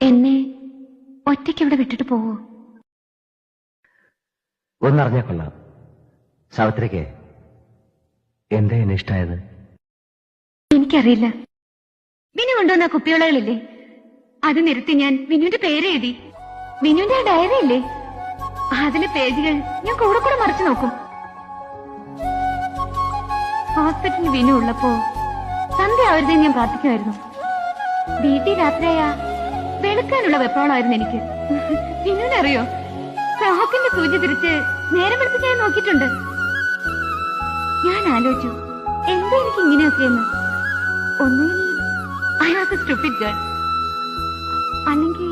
എന്നെ ഒറ്റയ്ക്ക് ഇവിടെ വിട്ടിട്ട് പോവോ? ഒന്നറിഞ്ഞാ കൊള്ളാം. സാവിത്രിക്ക് എന്താ എന്നെ ഇഷ്ടായത്? എനിക്കറിയില്ല. വിനു കൊണ്ടുവന്ന കുപ്പിവളകളില്ലേ, അത് നിരത്തി ഞാൻ വിനുവിന്റെ പേര് എഴുതി. വിനുവിന്റെ ആ ഡയറി ഇല്ലേ, അതിലെ പേജുകൾ ഞാൻ കൂടെ കൂടെ മറിച്ചു നോക്കും. ഹോസ്പിറ്റലിൽ വിനു ഉള്ളപ്പോ സന്ധ്യ ആവരുതേ ഞാൻ പ്രാർത്ഥിക്കുമായിരുന്നു. വീട്ടിൽ രാത്രിയായ വെളുക്കാനുള്ള വെപ്രോളായിരുന്നു എനിക്ക്. വിനുവിനറിയോ, ക്ലോക്കിന്റെ സൂചി തിരിച്ച് നേരം എടുത്ത് ഞാൻ നോക്കിയിട്ടുണ്ട്. ഞാൻ ആലോചിച്ചു, എന്തോ എനിക്ക് ഇങ്ങനെയൊക്കെയെന്ന്. ഒന്നുകിൽ I was A stupid girl, അല്ലെങ്കിൽ